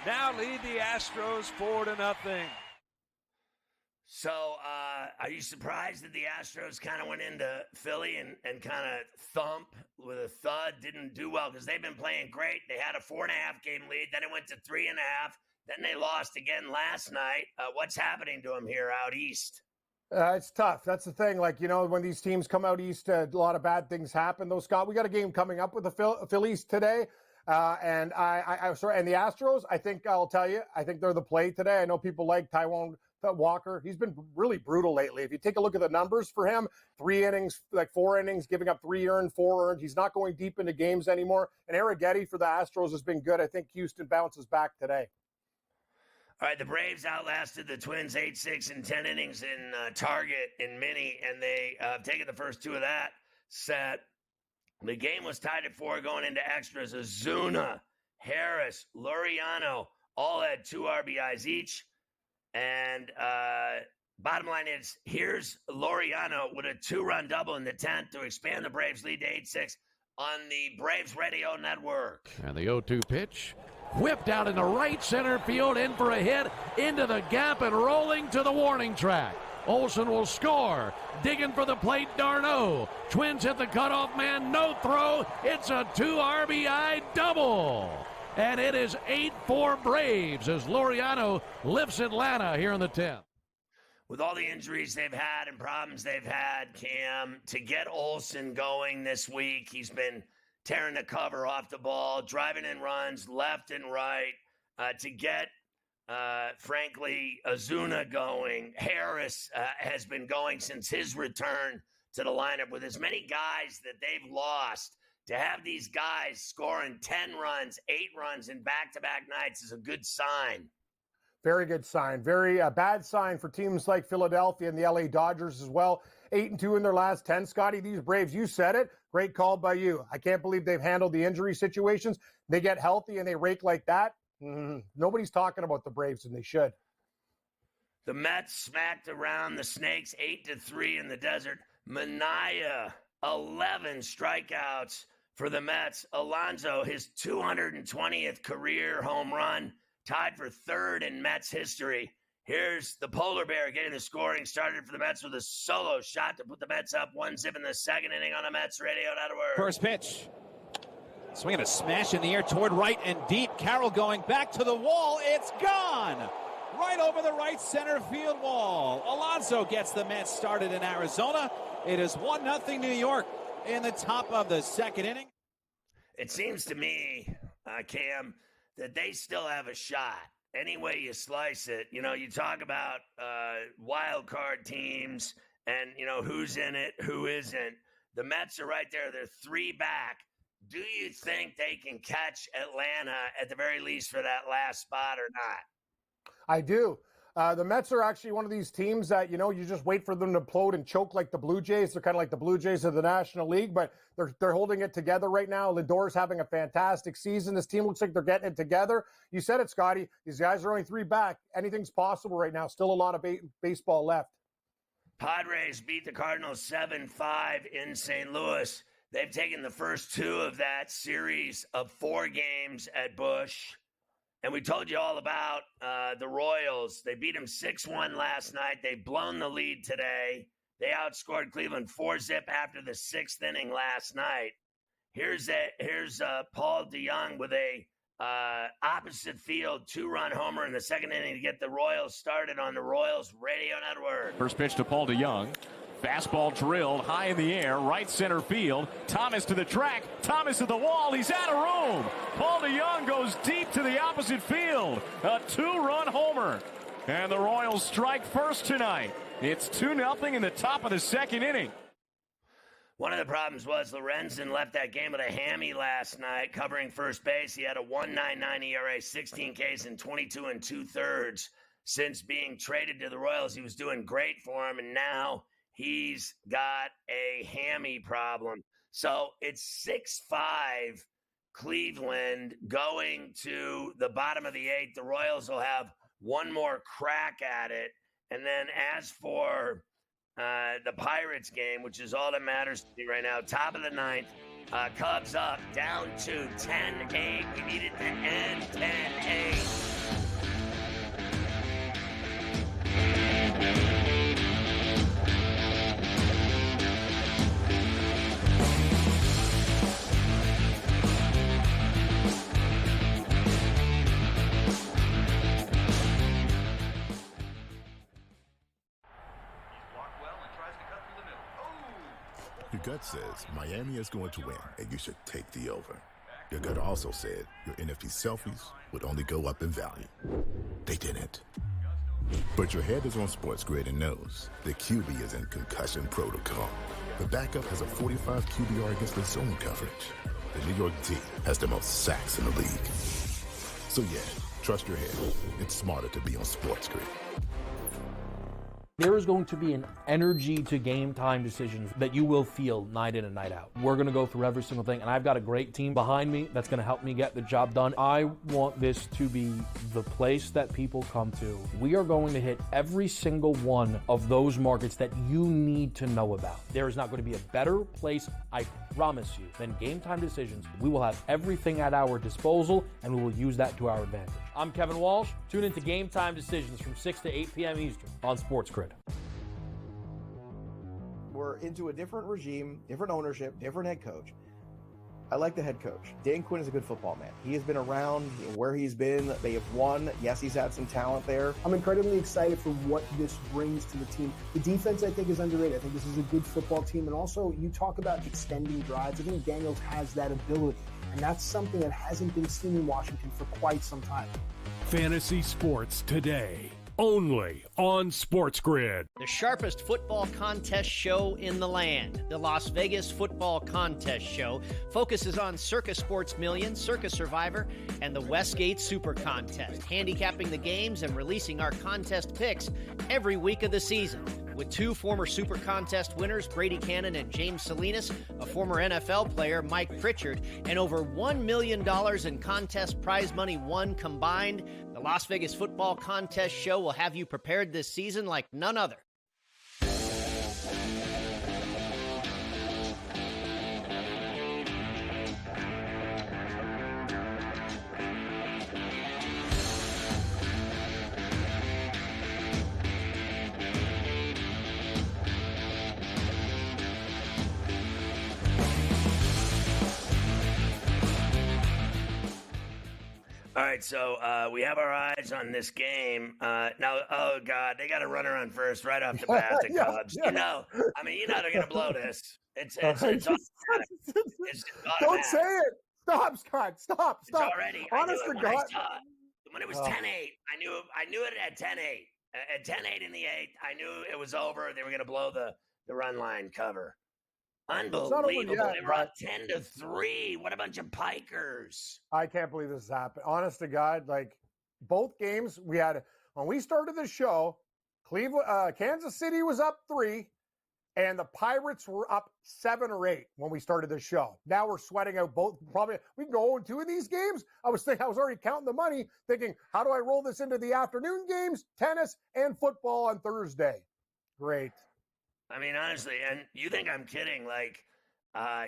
now lead the Astros 4-0. So, are you surprised that the Astros kind of went into Philly and kind of thump with a thud, didn't do well because they've been playing great. They had a 4.5-game lead, then it went to 3.5, then they lost again last night. What's happening to them here out east? It's tough. That's the thing. Like, when these teams come out east, a lot of bad things happen, though, Scott. We got a game coming up with the Phillies today. And and the Astros, I think I'll tell you, I think they're the play today. I know people like Taijuan Walker. He's been really brutal lately. If you take a look at the numbers for him, 3 innings, like 4 innings, giving up 3 earned, 4 earned. He's not going deep into games anymore. And Arrighetti for the Astros has been good. I think Houston bounces back today. All right, the Braves outlasted the Twins 8, 6, and 10 innings in Target in Mini, and they have taken the first 2 of that set. The game was tied at 4 going into extras. Ozuna, Harris, Laureano all had 2 RBIs each. And bottom line is, here's Laureano with a 2-run double in the 10th to expand the Braves' lead to 8-6 on the Braves Radio Network. And the 0-2 pitch. Whipped out into right center field, in for a hit, into the gap and rolling to the warning track. Olsen will score. Digging for the plate, d'Arnaud. Twins hit the cutoff man, no throw. It's a 2 RBI double. And it is 8-4 Braves as Laureano lifts Atlanta here in the 10th. With all the injuries they've had and problems they've had, Cam, to get Olsen going this week, he's been tearing the cover off the ball, driving in runs left and right, to get, frankly, Ozuna going. Harris has been going since his return to the lineup with as many guys that they've lost. To have these guys scoring 10 runs, 8 runs in back-to-back nights is a good sign. Very good sign. Very bad sign for teams like Philadelphia and the LA Dodgers as well. 8-2 in their last 10. Scotty, these Braves, you said it. Great call by you. I can't believe they've handled the injury situations. They get healthy and they rake like that. Nobody's talking about the Braves, and they should. The Mets smacked around the Snakes 8-3 in the desert. Manaea, 11 strikeouts for the Mets. Alonso, his 220th career home run, tied for 3rd in Mets history. Here's the polar bear getting the scoring started for the Mets with a solo shot to put the Mets up 1-0 in the 2nd inning on the Mets Radio Network. First pitch. Swinging a smash in the air toward right and deep. Carroll going back to the wall. It's gone. Right over the right center field wall. Alonso gets the Mets started in Arizona. It is 1-0 New York in the top of the 2nd inning. It seems to me, Cam, that they still have a shot. Any way you slice it, you talk about wild card teams and, who's in it, who isn't. The Mets are right there. They're 3 back. Do you think they can catch Atlanta at the very least for that last spot or not? I do. The Mets are actually one of these teams that, you just wait for them to implode and choke like the Blue Jays. They're kind of like the Blue Jays of the National League, but they're holding it together right now. Lindor's having a fantastic season. This team looks like they're getting it together. You said it, Scotty. These guys are only 3 back. Anything's possible right now. Still a lot of baseball left. Padres beat the Cardinals 7-5 in St. Louis. They've taken the first 2 of that series of 4 games at Busch. And we told you all about the Royals. They beat them 6-1 last night. They've blown the lead today. They outscored Cleveland 4-0 after the 6th inning last night. Here's Paul DeJong with a opposite field 2-run homer in the 2nd inning to get the Royals started on the Royals Radio Network. First pitch to Paul DeJong. Fastball drilled high in the air, right center field. Thomas to the track. Thomas to the wall. He's out of room. Paul DeJong goes deep to the opposite field. A 2-run homer. And the Royals strike first tonight. It's 2-0 in the top of the 2nd inning. One of the problems was Lorenzen left that game with a hammy last night, covering first base. He had a 1.99 ERA, 16 Ks, and 22 2/3. Since being traded to the Royals, he was doing great for him, and now he's got a hammy problem. So it's 6-5 Cleveland going to the bottom of the 8th. The Royals will have one more crack at it. And then as for the Pirates game, which is all that matters to me right now, top of the 9th, Cubs up, down to 10-8. We need it to end 10-8. Your gut says Miami is going to win, and you should take the over. Your gut also said your NFT selfies would only go up in value. They didn't. But your head is on SportsGrid and knows the QB is in concussion protocol. The backup has a 45 QBR against the zone coverage. The New York D has the most sacks in the league. So yeah, trust your head. It's smarter to be on SportsGrid. There is going to be an energy to game time decisions that you will feel night in and night out. We're going to go through every single thing, and I've got a great team behind me that's going to help me get the job done. I want this to be the place that people come to. We are going to hit every single one of those markets that you need to know about. There is not going to be a better place, I promise you, than Game Time Decisions. We will have everything at our disposal, and we will use that to our advantage. I'm Kevin Walsh. Tune into Game Time Decisions from 6 to 8 p.m. Eastern on SportsGrid. We're into a different regime, different ownership, different head coach. I like the head coach. Dan Quinn is a good football man. He has been around where he's been. They have won. Yes, he's had some talent there. I'm incredibly excited for what this brings to the team. The defense, I think, is underrated. I think this is a good football team. And also, you talk about extending drives. I think Daniels has that ability. And that's something that hasn't been seen in Washington for quite some time. Fantasy Sports Today, only on SportsGrid. The sharpest football contest show in the land, the Las Vegas Football Contest Show, focuses on Circa Sports Million, Circa Survivor, and the Westgate Super Contest, handicapping the games and releasing our contest picks every week of the season. With two former Super Contest winners, Brady Cannon and James Salinas, a former NFL player, Mike Pritchard, and over $1 million in contest prize money won combined, the Las Vegas Football Contest Show will have you prepared this season like none other. All right, so we have our eyes on this game. Now, oh, God, they got to run around first right off the bat, the Cubs. Yeah. You know they're going to blow this. It's automatic. Don't say it. Stop, Scott. Stop. It's already. Honest to God. When it was 10-8, I knew it at 10-8. At 10-8 in the 8th, I knew it was over. They were going to blow the run line cover. Unbelievable. They were up 10-3. What a bunch of pikers. I can't believe this happened. Honest to God, like both games we had when we started the show, Kansas City was up 3, and the Pirates were up 7 or 8 when we started the show. Now we're sweating out both. Probably we can go 0-2 in these games. I was already counting the money, thinking, how do I roll this into the afternoon games, tennis and football on Thursday? Great. I mean, honestly, and you think I'm kidding? Like,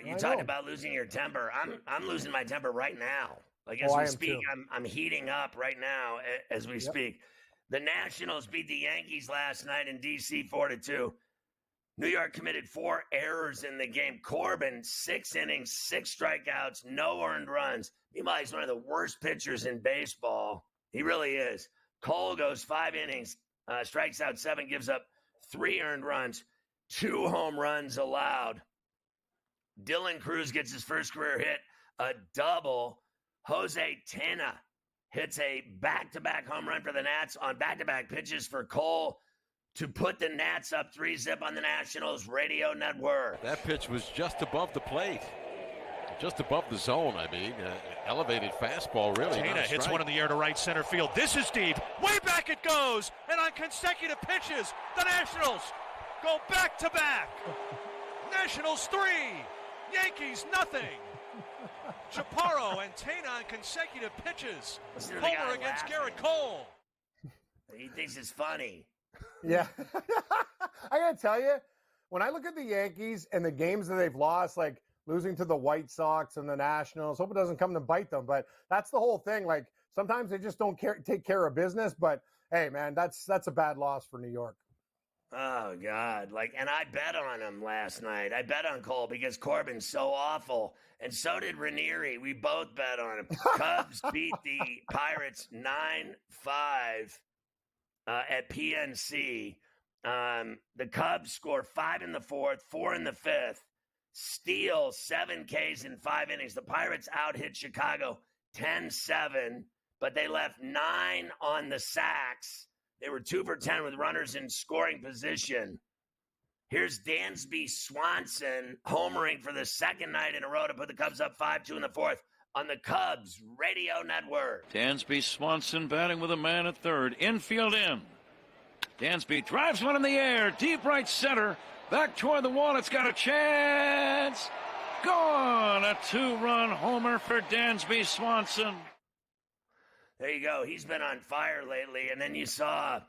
you talk about losing your temper. I'm losing my temper right now. Like as we speak, I'm heating up right now as we speak. The Nationals beat the Yankees last night in D.C. 4-2. New York committed 4 errors in the game. Corbin, 6 innings, 6 strikeouts, no earned runs. Meanwhile, he's one of the worst pitchers in baseball. He really is. Cole goes 5 innings, strikes out 7, gives up 3 earned runs. 2 home runs allowed. Dylan Cruz gets his first career hit, a double. Jose Tena hits a back-to-back home run for the Nats on back-to-back pitches for Cole to put the Nats up 3-0 on the Nationals radio network. That pitch was just above the plate. Just above the zone, I mean. Elevated fastball, really. Tena hits one in the air to right center field. This is deep. Way back it goes. And on consecutive pitches, the Nationals go back-to-back. Nationals 3, Yankees nothing. Chaparro and Tena on consecutive pitches. Homer against Garrett Cole. He thinks it's funny. Yeah. I got to tell you, when I look at the Yankees and the games that they've lost, like losing to the White Sox and the Nationals, hope it doesn't come to bite them, but that's the whole thing. Like sometimes they just don't take care of business, but hey, man, that's a bad loss for New York. Oh, God. And I bet on him last night. I bet on Cole because Corbin's so awful. And so did Ranieri. We both bet on him. Cubs beat the Pirates 9-5 at PNC. The Cubs score 5 in the 4th, 4 in the 5th. Steal 7 Ks in 5 innings. The Pirates out-hit Chicago 10-7, but they left 9 on the sacks. They were 2 for 10 with runners in scoring position. Here's Dansby Swanson homering for the second night in a row to put the Cubs up 5-2 in the fourth on the Cubs Radio Network. Dansby Swanson batting with a man at third. Infield in. Dansby drives one in the air. Deep right center. Back toward the wall. It's got a chance. Gone. A 2-run homer for Dansby Swanson. There you go. He's been on fire lately. And then you saw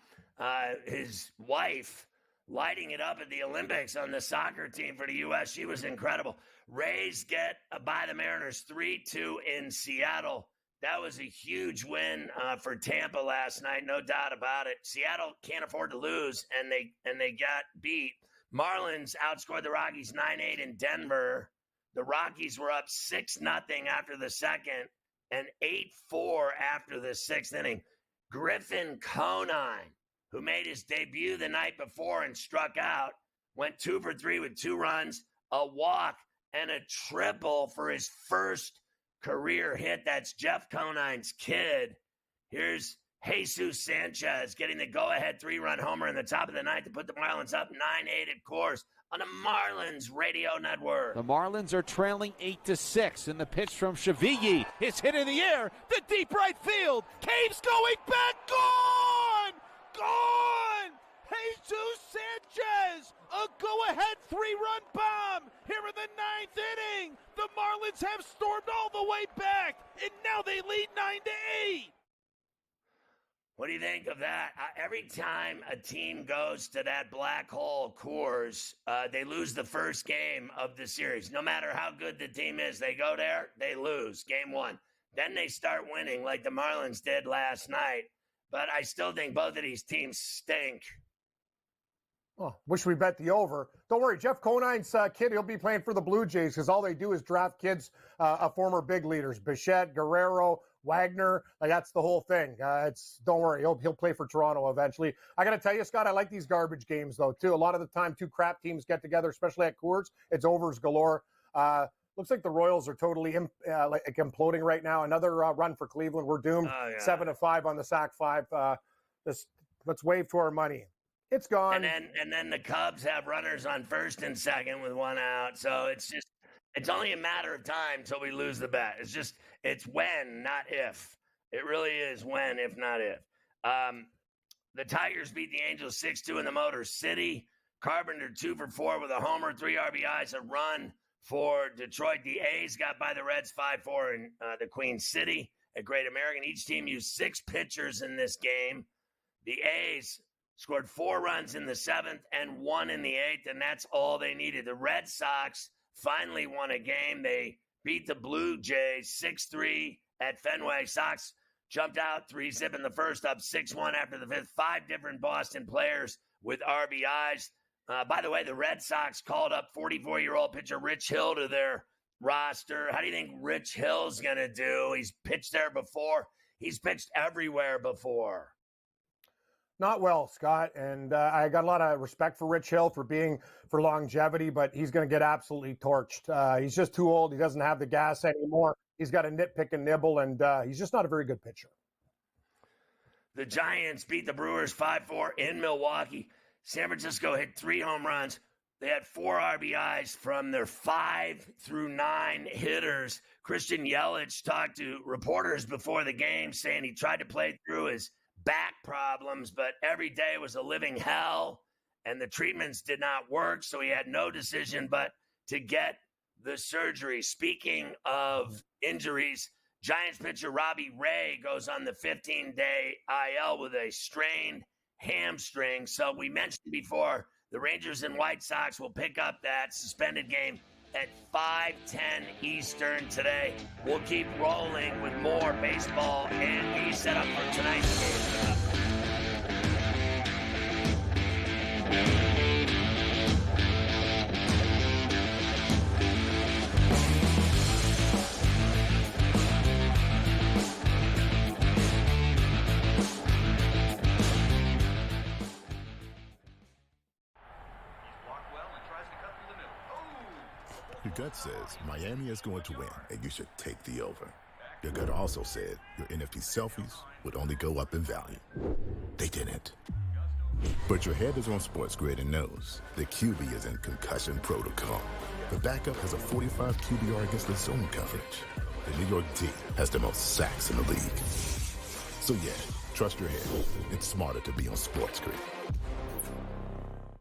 his wife lighting it up at the Olympics on the soccer team for the U.S. She was incredible. Rays get by the Mariners 3-2 in Seattle. That was a huge win for Tampa last night, no doubt about it. Seattle can't afford to lose, and they got beat. Marlins outscored the Rockies 9-8 in Denver. The Rockies were up 6-0 after the second and 8-4 after the sixth inning. Griffin Conine, who made his debut the night before and struck out, went 2 for 3 with 2 runs, a walk, and a triple for his first career hit. That's Jeff Conine's kid. Here's Jesus Sanchez getting the go-ahead 3-run homer in the top of the ninth to put the Marlins up 9-8 at Coors on the Marlins Radio Network. The Marlins are trailing 8-6 in the pitch from Shavilli. It's hit in the air, the deep right field. Cave's going back, gone! Gone! Jesus Sanchez, a go-ahead 3-run bomb here in the ninth inning. The Marlins have stormed all the way back, and now they lead 9-8. What do you think of that? Every time a team goes to that black hole Coors, they lose the first game of the series. No matter how good the team is, they go there, they lose game one. Then they start winning like the Marlins did last night. But I still think both of these teams stink. Oh, wish we bet the over. Don't worry, Jeff Conine's kid, he'll be playing for the Blue Jays because all they do is draft kids of former big leaders. Bichette, Guerrero, Wagner, like that's the whole thing. Don't worry, he'll play for Toronto eventually. I got to tell you, Scott, I like these garbage games, though, too. A lot of the time, 2 crap teams get together, especially at Coors. It's overs galore. Looks like the Royals are totally imploding right now. Another run for Cleveland. We're doomed. 7-5 on the Sac 5. Let's wave to our money. It's gone. And then the Cubs have runners on first and second with 1 out. So it's only a matter of time till we lose the bet. It's when, not if. It really is when, if not if. The Tigers beat the Angels 6-2 in the Motor City. Carpenter 2 for 4 with a homer, 3 RBIs, a run for Detroit. The A's got by the Reds 5-4 in the Queen City at Great American. Each team used 6 pitchers in this game. The A's scored 4 runs in the 7th and 1 in the 8th, and that's all they needed. The Red Sox finally won a game. They beat the Blue Jays 6-3 at Fenway. Sox jumped out 3-zip in the first, up 6-1 after the 5th. 5 different Boston players with RBIs. By the way, the Red Sox called up 44-year-old pitcher Rich Hill to their roster. How do you think Rich Hill's going to do? He's pitched there before. He's pitched everywhere before. Not well, Scott, and I got a lot of respect for Rich Hill for longevity, but he's going to get absolutely torched. He's just too old. He doesn't have the gas anymore. He's got to nitpick and nibble, and he's just not a very good pitcher. The Giants beat the Brewers 5-4 in Milwaukee. San Francisco hit 3 home runs. They had 4 RBIs from their 5 through 9 hitters. Christian Yelich talked to reporters before the game saying he tried to play through his back problems, but every day was a living hell, and the treatments did not work, so he had no decision but to get the surgery. Speaking of injuries, Giants pitcher Robbie Ray goes on the 15-day IL with a strained hamstring. So we mentioned before, the Rangers and White Sox will pick up that suspended game at 5:10 Eastern today. We'll keep rolling with more baseball and be set up for tonight's game. Your gut says Miami is going to win, and you should take the over. Your gut also said your NFT selfies would only go up in value. They didn't. But your head is on SportsGrid and knows the QB is in concussion protocol. The backup has a 45 QBR against the zone coverage. The New York D has the most sacks in the league. So yeah, trust your head. It's smarter to be on SportsGrid.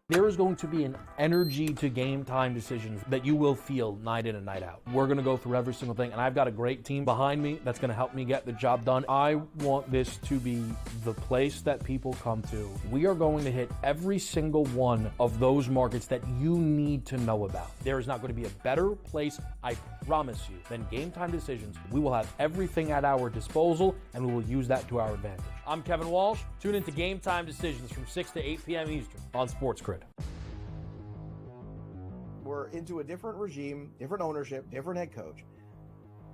There is going to be an energy to game time decisions that you will feel night in and night out. We're going to go through every single thing, and I've got a great team behind me that's going to help me get the job done. I want this to be the place that people come to. We are going to hit every single one of those markets that you need to know about. There is not going to be a better place, I promise you, than Game Time Decisions. We will have everything at our disposal, and we will use that to our advantage. I'm Kevin Walsh. Tune into Game Time Decisions from 6 to 8 p.m. Eastern on SportsGrid. We're into a different regime, different ownership, different head coach.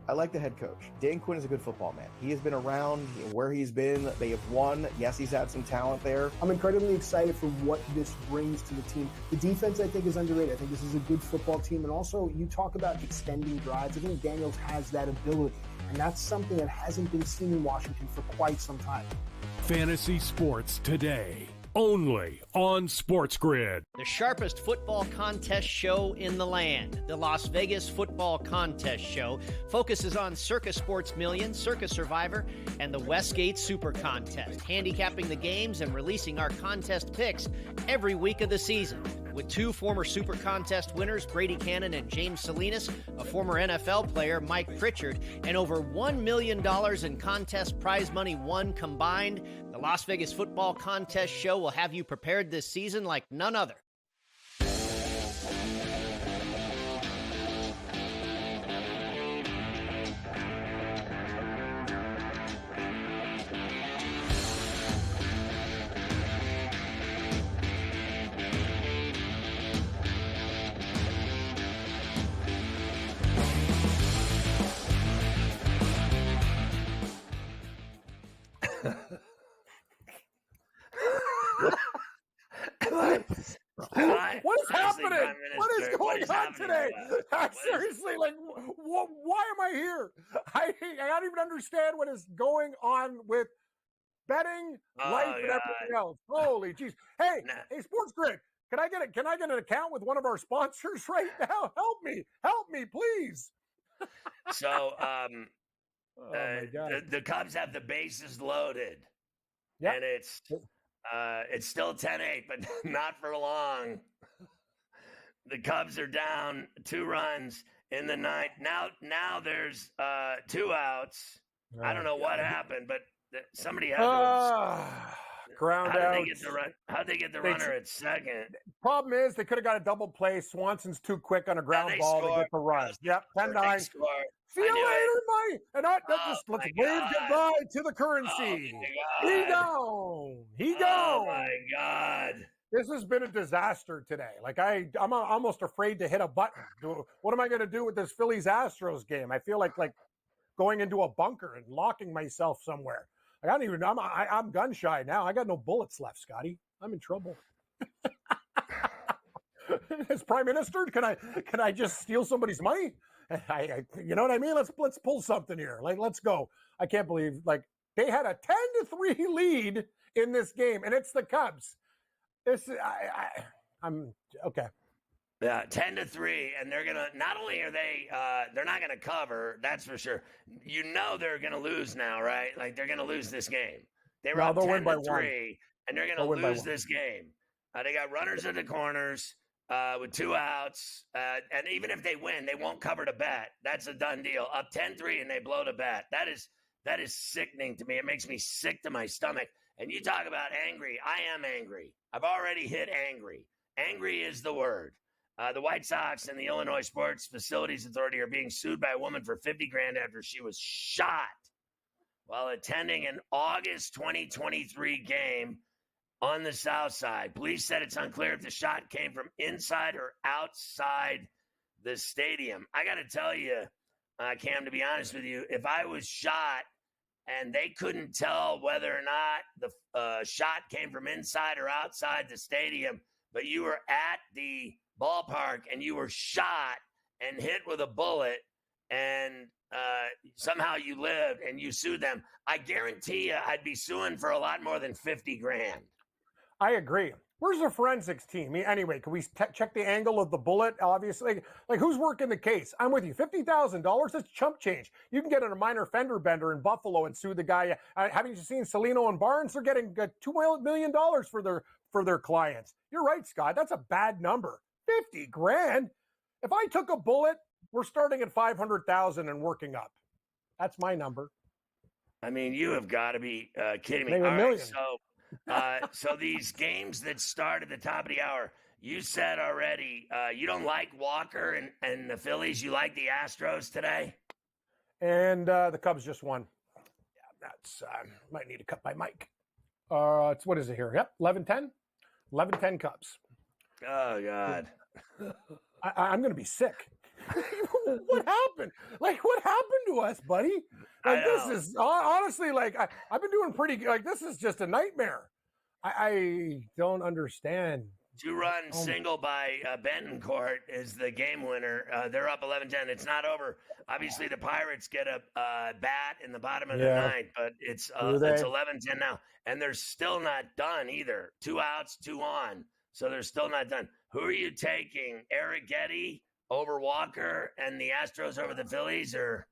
I like the head coach. Dan Quinn is a good football man. He has been around where he's been. They have won. Yes, he's had some talent there. I'm incredibly excited for what this brings to the team. The defense, I think, is underrated. I think this is a good football team. And also, you talk about extending drives. I think Daniels has that ability. And that's something that hasn't been seen in Washington for quite some time. Fantasy Sports Today, only on SportsGrid. The sharpest football contest show in the land, the Las Vegas Football Contest Show, focuses on Circa Sports Million, Circa Survivor, and the Westgate Super Contest, handicapping the games and releasing our contest picks every week of the season. With two former Super Contest winners, Brady Cannon and James Salinas, a former NFL player, Mike Pritchard, and over $1 million in contest prize money won combined, the Las Vegas Football Contest Show will have you prepared this season like none other. What is happening? What is going on today? Seriously, like, why am I here? I don't even understand what is going on with betting, life, and everything else. Holy jeez! Hey, SportsGrid, can I get an account with one of our sponsors right now? Help me, please. So, my God. the Cubs have the bases loaded, Yep. and it's still 10-8, but not for long. The Cubs are down 2 runs in the ninth. Now there's 2 outs. I don't know what happened, but somebody had to ground out. How'd they get the runner at second? Problem is, they could have got a double play. Swanson's too quick on a ground ball to get the run. Yep, 10-9. See you later, Mike. And let's wave goodbye to the currency. He gone. Oh my God. This has been a disaster today. Like I'm almost afraid to hit a button. What am I going to do with this Phillies Astros game? I feel like going into a bunker and locking myself somewhere. I'm gun shy now. I got no bullets left, Scotty. I'm in trouble. As Prime Minister, can I just steal somebody's money? You know what I mean? Let's pull something here. Let's go. I can't believe they had a 10-3 lead in this game, and it's the Cubs. I'm okay. Yeah, 10-3, and they're gonna. Not only are they're not gonna cover. That's for sure. You know they're gonna lose now, right? Like they're gonna lose this game. They were up 10-3, and they're gonna lose this game. They got runners in the corners with 2 outs, and even if they win, they won't cover the bet. That's a done deal. Up 10-3, and they blow the bet. That is sickening to me. It makes me sick to my stomach. And you talk about angry. I am angry. I've already hit angry. Angry is the word. The White Sox and the Illinois Sports Facilities Authority are being sued by a woman for $50,000 after she was shot while attending an August 2023 game on the South Side. Police said it's unclear if the shot came from inside or outside the stadium. I got to tell you, Cam, to be honest with you, if I was shot and they couldn't tell whether or not the shot came from inside or outside the stadium, but you were at the ballpark and you were shot and hit with a bullet and somehow you lived and you sued them, I guarantee you I'd be suing for a lot more than $50,000. I agree. Where's the forensics team? Anyway, can we check the angle of the bullet? Obviously, like who's working the case? I'm with you. $50,000, that's chump change. You can get in a minor fender bender in Buffalo and sue the guy. Haven't you seen Salino and Barnes? They're getting $2 million for their clients. You're right, Scott. That's a bad number. $50,000. If I took a bullet, we're starting at 500,000 and working up. That's my number. I mean, you have got to be kidding me. Maybe All $1 million. Right, so these games that start at the top of the hour, you said already you don't like Walker and the Phillies. You like the Astros today? And the Cubs just won. Yeah, that's might need to cut my mic. It's what is it here? Yep, 11-10. 11-10 Cubs. Oh, God. I'm going to be sick. What happened? Like, what happened to us, buddy? Like, this is honestly, like, I've been doing pretty good. Like, this is just a nightmare. I don't understand. 2-run single by Bentoncourt is the game winner. They're up 11-10. It's not over. Obviously, the Pirates get a bat in the bottom of the ninth, but it's 11-10 now. And they're still not done either. 2 outs, 2 on. So they're still not done. Who are you taking? Arrighetti over Walker and the Astros over the Phillies, or?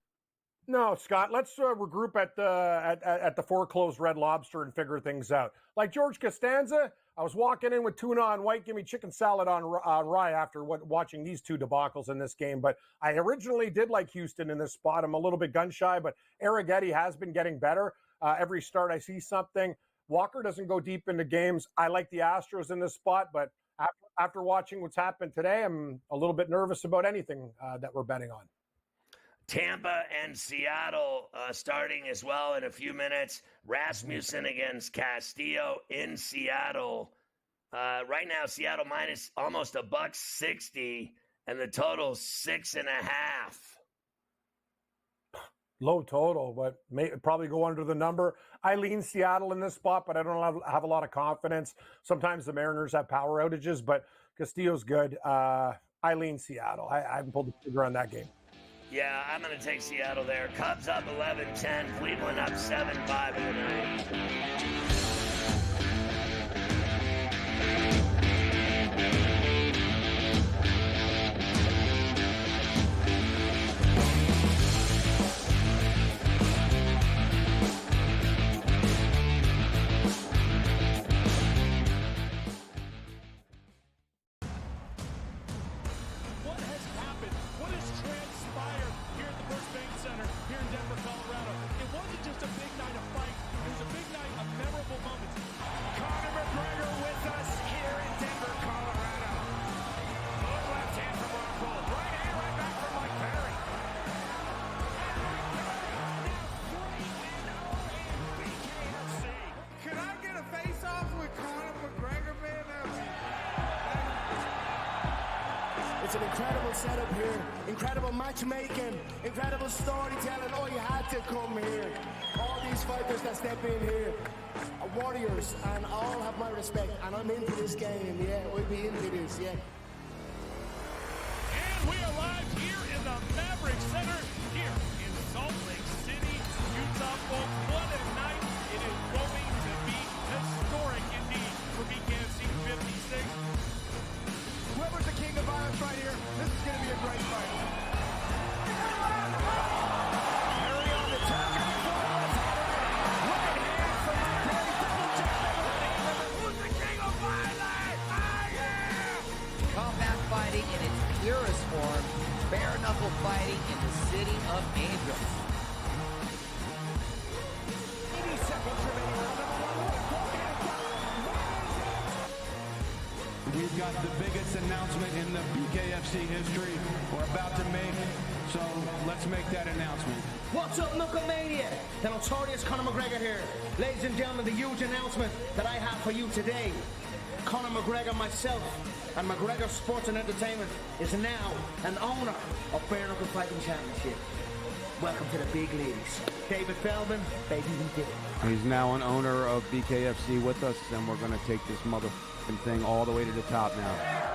No, Scott, let's regroup at the foreclosed Red Lobster and figure things out. Like George Costanza, I was walking in with tuna on white, give me chicken salad on rye after watching these 2 debacles in this game. But I originally did like Houston in this spot. I'm a little bit gun shy, but Arrighetti has been getting better. Every start I see something. Walker doesn't go deep into games. I like the Astros in this spot, but after watching what's happened today, I'm a little bit nervous about anything that we're betting on. Tampa and Seattle starting as well in a few minutes. Rasmussen against Castillo in Seattle. Right now, Seattle minus almost $1.60, and the total 6.5. Low total, but probably go under the number. I lean Seattle in this spot, but I don't have a lot of confidence. Sometimes the Mariners have power outages, but Castillo's good. I lean Seattle. I haven't pulled the trigger on that game. Yeah, I'm going to take Seattle there. Cubs up 11-10. Cleveland up 7-5 in the night. It's an incredible setup here, incredible matchmaking, incredible storytelling. Oh, you had to come here. All these fighters that step in here are warriors, and all have my respect. And I'm into this game, yeah. We'll be into this, yeah. And we are live here in the Maverick Center here in Salt Lake City, Utah, folks. What a night. It is going to be historic indeed for BKFC 56. Whoever's the king of violence right here, this is going to be a great fight. Harry on the top. Right hand from Terry double jab. Who's the king of violence? Combat fighting in its purest form, bare knuckle fighting in the city of angels. 80 seconds remaining. We've got the biggest announcement in the BKFC history we're about to make, so let's make that announcement. What's up, Knucklemania? The notorious Conor McGregor here. Ladies and gentlemen, the huge announcement that I have for you today. Conor McGregor, myself, and McGregor Sports and Entertainment is now an owner of Bare Knuckle Fighting Championship. Welcome to the big leagues. David Feldman, baby, we did it. He's now an owner of BKFC with us, and we're going to take this motherfucking thing all the way to the top now.